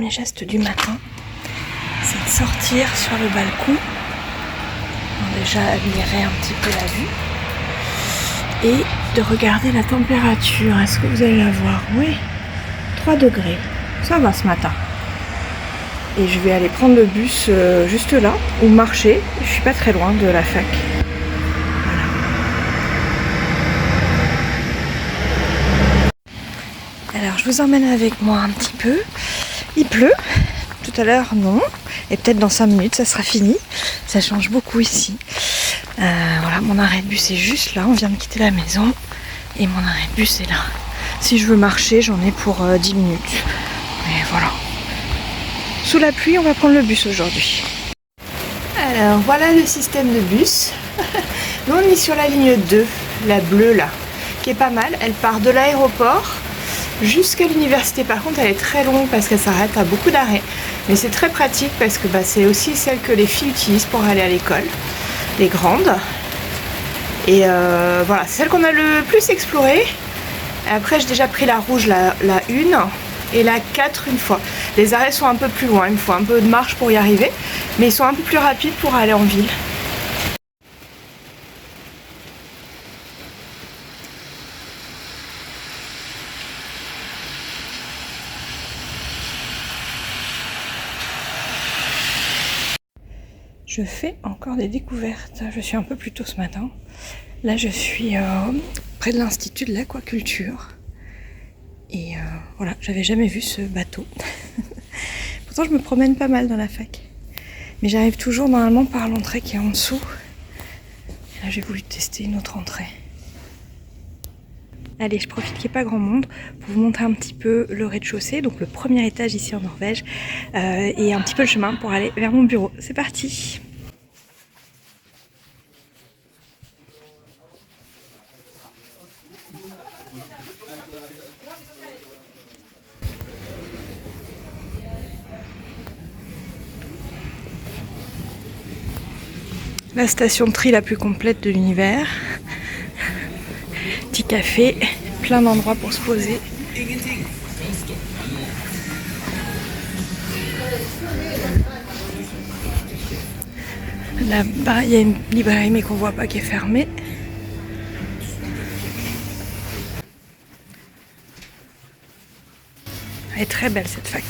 premier geste du matin, c'est de sortir sur le balcon. On déjà admirer un petit peu la vue. Et de regarder la température. Est-ce que vous allez la voir? Oui, 3 degrés. Ça va ce matin. Et je vais aller prendre le bus juste là, ou marcher. Je suis pas très loin de la fac. Voilà. Alors je vous emmène avec moi un petit peu. Il pleut. Tout à l'heure non. Et peut-être dans 5 minutes ça sera fini. Ça change beaucoup ici. Voilà, mon arrêt de bus est juste là. On vient de quitter la maison. Et mon arrêt de bus est là. Si je veux marcher, j'en ai pour 10 minutes. Et voilà. Sous la pluie, on va prendre le bus aujourd'hui. Alors voilà le système de bus. Nous on est sur la ligne 2, la bleue là, qui est pas mal. Elle part de l'aéroport jusqu'à l'université. Par contre elle est très longue parce qu'elle s'arrête à beaucoup d'arrêts. Mais c'est très pratique parce que c'est aussi celle que les filles utilisent pour aller à l'école. Les grandes. Et voilà, c'est celle qu'on a le plus explorée. Après j'ai déjà pris la rouge, la 1. Et la 4 une fois. Les arrêts sont un peu plus loin, il me faut un peu de marche pour y arriver, mais ils sont un peu plus rapides pour aller en ville. Je fais encore des découvertes, je suis un peu plus tôt ce matin. Là je suis près de l'Institut de l'Aquaculture. Et voilà, j'avais jamais vu ce bateau. Pourtant je me promène pas mal dans la fac. Mais j'arrive toujours normalement par l'entrée qui est en dessous. Et là j'ai voulu tester une autre entrée. Allez, je profite qu'il n'y ait pas grand monde pour vous montrer un petit peu le rez-de-chaussée, donc le premier étage ici en Norvège, et un petit peu le chemin pour aller vers mon bureau. C'est parti! La station de tri la plus complète de l'univers. Petit café, plein d'endroits pour se poser. Là-bas, il y a une librairie mais qu'on voit pas qui est fermée. Elle est très belle cette fac.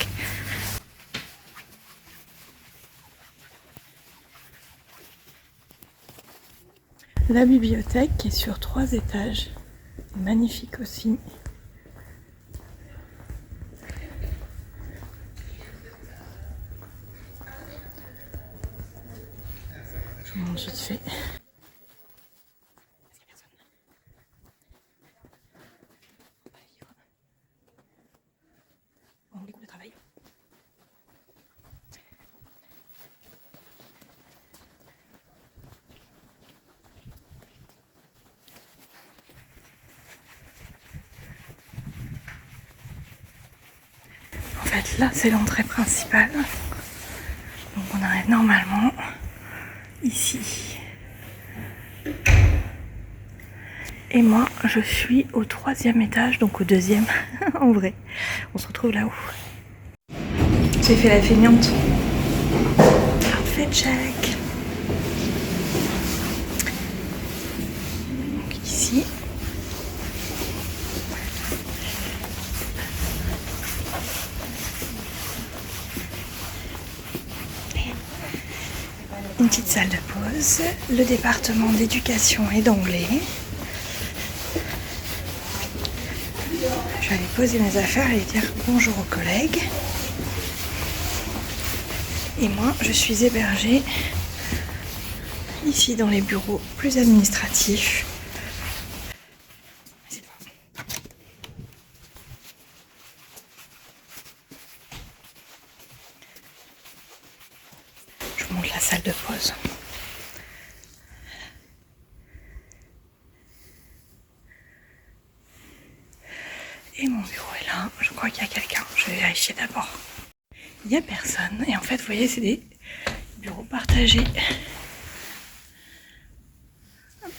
La bibliothèque qui est sur 3 étages. C'est magnifique aussi. Je vous montre vite fait. Bon, les cours de travail. En fait, là, c'est l'entrée principale. Donc, on arrive normalement ici. Et moi, je suis au 3e étage, donc au 2e, en vrai. On se retrouve là-haut. J'ai fait la feignante. Outfit check. Donc ici. Une petite salle de pause. Le département d'éducation et d'anglais. Je vais aller poser mes affaires et dire bonjour aux collègues. Et moi, je suis hébergée ici dans les bureaux plus administratifs. Je vous montre la salle de pause. Et mon bureau est là. Je crois qu'il y a quelqu'un. Je vais vérifier d'abord. Il n'y a personne. Et en fait, vous voyez, c'est des bureaux partagés. Hop.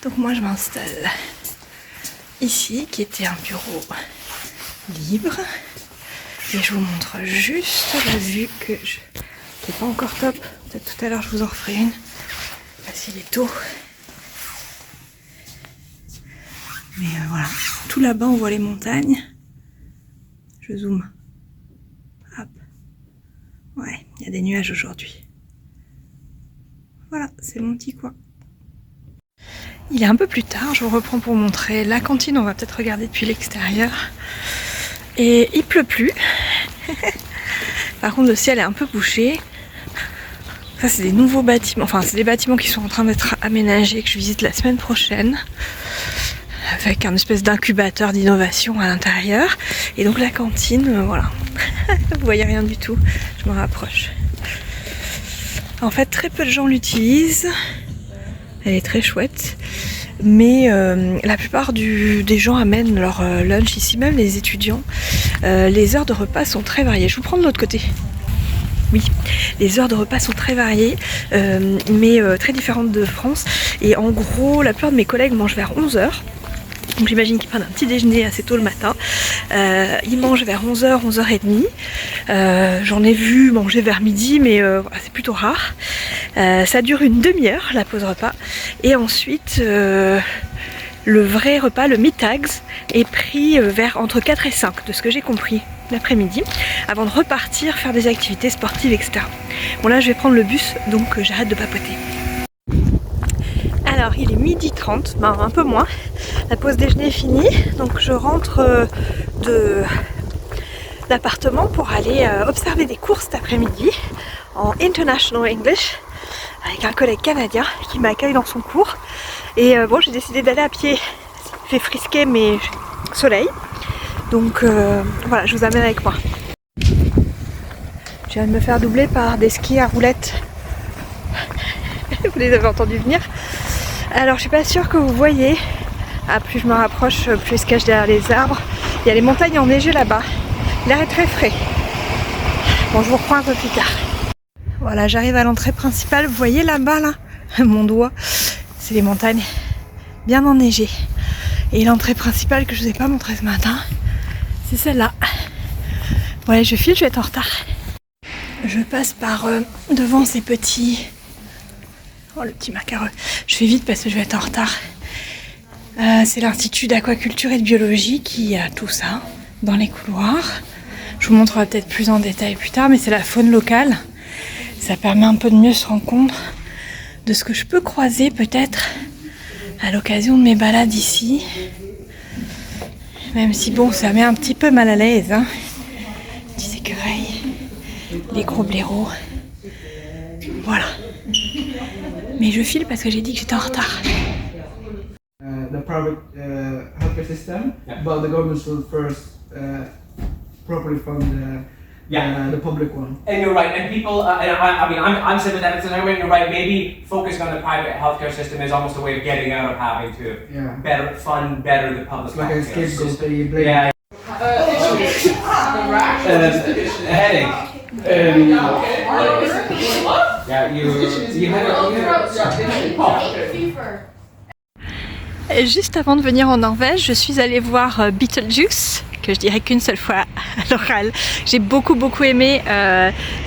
Donc moi, je m'installe ici, qui était un bureau libre. Et je vous montre juste la vue qui n'est pas encore top. Peut-être tout à l'heure je vous en referai une. Parce qu'il est tôt. Mais voilà, tout là-bas on voit les montagnes. Je zoome. Hop. Ouais, il y a des nuages aujourd'hui. Voilà, c'est mon petit coin. Il est un peu plus tard, je vous reprends pour montrer la cantine, on va peut-être regarder depuis l'extérieur. Et il pleut plus. Par contre le ciel est un peu bouché. Ça c'est des nouveaux bâtiments, enfin c'est des bâtiments qui sont en train d'être aménagés, que je visite la semaine prochaine. Avec un espèce d'incubateur d'innovation à l'intérieur. Et donc la cantine, voilà. Vous voyez rien du tout, je me rapproche. En fait très peu de gens l'utilisent. Elle est très chouette. Mais la plupart des gens amènent leur lunch ici, même les étudiants. Les heures de repas sont très variées. Je vous prends de l'autre côté. Oui, les heures de repas sont très variées, mais très différentes de France. Et en gros, la plupart de mes collègues mangent vers 11h. Donc j'imagine qu'ils prennent un petit déjeuner assez tôt le matin. Ils mangent vers 11h, 11h30. J'en ai vu manger vers midi, mais c'est plutôt rare. Ça dure une demi-heure, la pause repas. Et ensuite, le vrai repas, le midtags, est pris vers entre 4 et 5, de ce que j'ai compris, l'après-midi, avant de repartir faire des activités sportives, etc. Bon là, je vais prendre le bus, donc j'arrête de papoter. Alors il est 12h30, ben, un peu moins, la pause déjeuner est finie, donc je rentre de l'appartement pour aller observer des cours cet après-midi en International English avec un collègue canadien qui m'accueille dans son cours. Et bon, j'ai décidé d'aller à pied, il fait frisquer mais soleil, donc voilà, je vous amène avec moi. Je viens de me faire doubler par des skis à roulettes, vous les avez entendus venir. Alors je suis pas sûre que vous voyez, plus je me rapproche, plus je se cache derrière les arbres. Il y a les montagnes enneigées là-bas, l'air est très frais. Bon, je vous reprends un peu plus tard. Voilà, j'arrive à l'entrée principale, vous voyez là-bas, là, mon doigt, c'est les montagnes bien enneigées. Et l'entrée principale que je vous ai pas montrée ce matin, c'est celle-là. Ouais, je file, je vais être en retard. Je passe par devant ces petits... Oh, le petit macareux. Je fais vite parce que je vais être en retard. C'est l'Institut d'aquaculture et de biologie qui a tout ça dans les couloirs. Je vous montrerai peut-être plus en détail plus tard, mais c'est la faune locale. Ça permet un peu de mieux se rendre compte de ce que je peux croiser peut-être à l'occasion de mes balades ici. Même si bon, ça met un petit peu mal à l'aise, hein. Les petits écureuils, les gros blaireaux. Voilà. Mais je file parce que j'ai dit que j'étais en retard. The private healthcare system, but the government should first properly fund the public one. And you're right, and people, I mean, I'm sympathetic to that, and you're right, maybe focusing on the private healthcare system is almost a way of getting out of having to fund better the public like healthcare a system. scapegoat. Yeah. Headache. Yeah, you Et juste avant de venir en Norvège, je suis allée voir Beetlejuice, que je dirais qu'une seule fois à l'oral. J'ai beaucoup aimé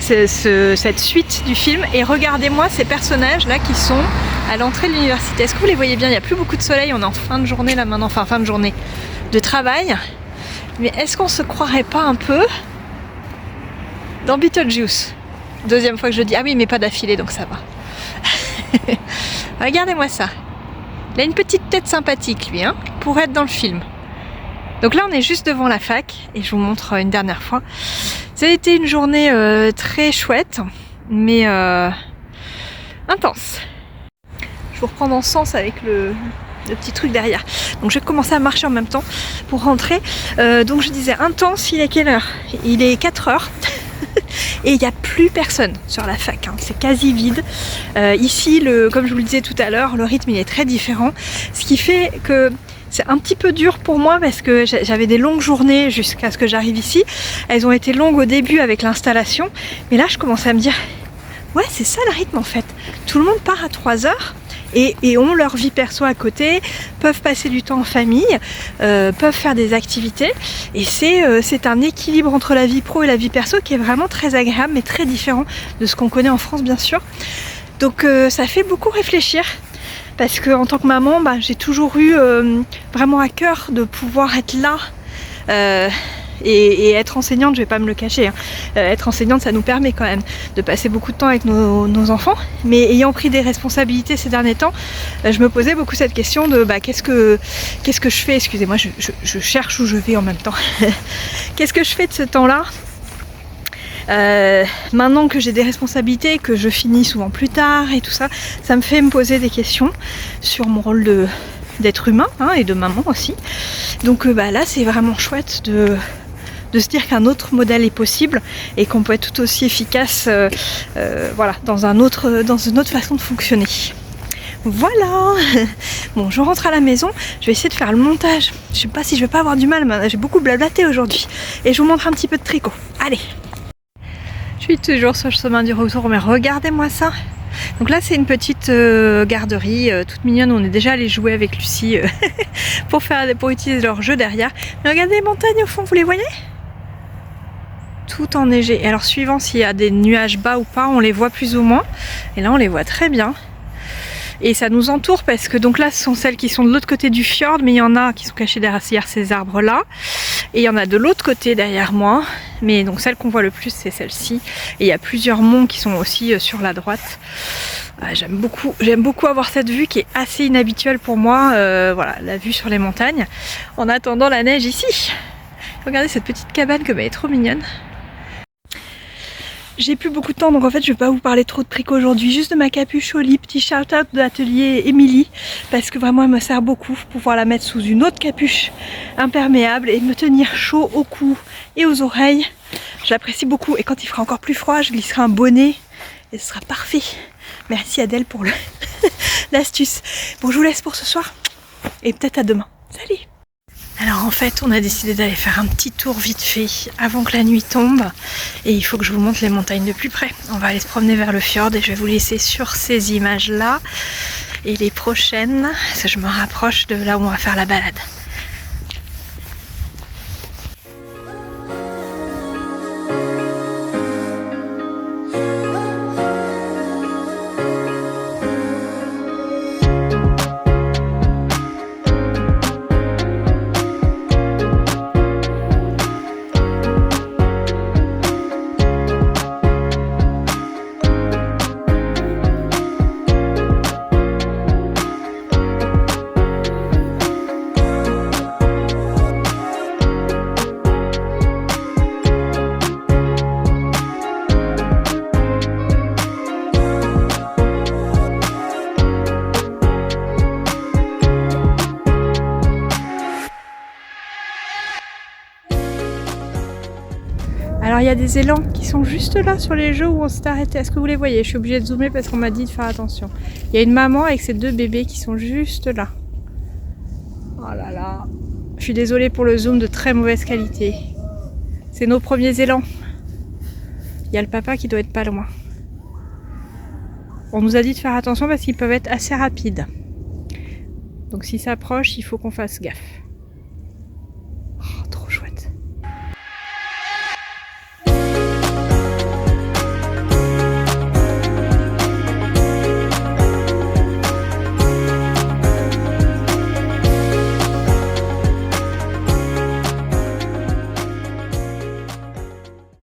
cette suite du film. Et regardez-moi ces personnages-là qui sont à l'entrée de l'université. Est-ce que vous les voyez bien? Il n'y a plus beaucoup de soleil, on est en fin de journée là maintenant, enfin fin de journée de travail. Mais est-ce qu'on se croirait pas un peu dans Beetlejuice? Deuxième fois que je le dis. Ah oui, mais pas d'affilée, donc ça va. Regardez-moi ça. Il a une petite tête sympathique, lui, hein, pour être dans le film. Donc là, on est juste devant la fac, et je vous montre une dernière fois. Ça a été une journée très chouette, mais intense. Je vous reprends dans ce sens avec le petit truc derrière. Donc je vais commencer à marcher en même temps pour rentrer. Donc je disais intense, il est quelle heure? Il est 4h. Et il n'y a plus personne sur la fac, hein. C'est quasi vide. Ici, comme je vous le disais tout à l'heure, le rythme il est très différent. Ce qui fait que c'est un petit peu dur pour moi parce que j'avais des longues journées jusqu'à ce que j'arrive ici. Elles ont été longues au début avec l'installation. Mais là, je commence à me dire, ouais, c'est ça le rythme en fait. Tout le monde part à 3h et ont leur vie perso à côté, peuvent passer du temps en famille, peuvent faire des activités. Et c'est un équilibre entre la vie pro et la vie perso qui est vraiment très agréable, mais très différent de ce qu'on connaît en France, bien sûr. Donc ça fait beaucoup réfléchir. Parce que en tant que maman, j'ai toujours eu vraiment à cœur de pouvoir être là et être enseignante, je vais pas me le cacher. Être enseignante, ça nous permet quand même de passer beaucoup de temps avec nos enfants. Mais ayant pris des responsabilités ces derniers temps, je me posais beaucoup cette question de qu'est-ce que je fais. Excusez-moi, je cherche où je vais en même temps. Qu'est-ce que je fais de ce temps-là ? Maintenant que j'ai des responsabilités, que je finis souvent plus tard et tout ça, ça me fait me poser des questions sur mon rôle d'être humain et de maman aussi. Donc là c'est vraiment chouette de se dire qu'un autre modèle est possible et qu'on peut être tout aussi efficace voilà, dans une autre façon de fonctionner. Voilà. Bon, je rentre à la maison, je vais essayer de faire le montage. Je sais pas si je vais pas avoir du mal, mais j'ai beaucoup blablaté aujourd'hui. Et je vous montre un petit peu de tricot. Allez. Je suis toujours sur le chemin du retour, mais regardez-moi ça. Donc là c'est une petite garderie toute mignonne où on est déjà allé jouer avec Lucie pour utiliser leur jeu derrière. Mais regardez les montagnes au fond, vous les voyez? Tout enneigé. Et alors suivant s'il y a des nuages bas ou pas, on les voit plus ou moins. Et là on les voit très bien. Et ça nous entoure parce que donc là ce sont celles qui sont de l'autre côté du fjord, mais il y en a qui sont cachées derrière ces arbres là. Et il y en a de l'autre côté derrière moi. Mais donc celle qu'on voit le plus c'est celle-ci. Et il y a plusieurs monts qui sont aussi sur la droite. J'aime beaucoup avoir cette vue qui est assez inhabituelle pour moi. Voilà, la vue sur les montagnes. En attendant la neige ici. Regardez cette petite cabane comme elle est trop mignonne. J'ai plus beaucoup de temps donc en fait je vais pas vous parler trop de tricot aujourd'hui, juste de ma capuche au lit, petit shout out de l'atelier Émilie parce que vraiment elle me sert beaucoup pour pouvoir la mettre sous une autre capuche imperméable et me tenir chaud au cou et aux oreilles. Je l'apprécie beaucoup et quand il fera encore plus froid je glisserai un bonnet et ce sera parfait. Merci Adèle pour l'astuce. Bon je vous laisse pour ce soir et peut-être à demain. Salut! Alors en fait on a décidé d'aller faire un petit tour vite fait avant que la nuit tombe et il faut que je vous montre les montagnes de plus près. On va aller se promener vers le fjord et je vais vous laisser sur ces images là et les prochaines, parce que je me rapproche de là où on va faire la balade. Alors il y a des élans qui sont juste là sur les jeux où on s'est arrêté. Est-ce que vous les voyez? Je suis obligée de zoomer parce qu'on m'a dit de faire attention. Il y a une maman avec ses deux bébés qui sont juste là. Oh là là. Je suis désolée pour le zoom de très mauvaise qualité. C'est nos premiers élans. Il y a le papa qui doit être pas loin. On nous a dit de faire attention parce qu'ils peuvent être assez rapides. Donc s'ils s'approchent, il faut qu'on fasse gaffe.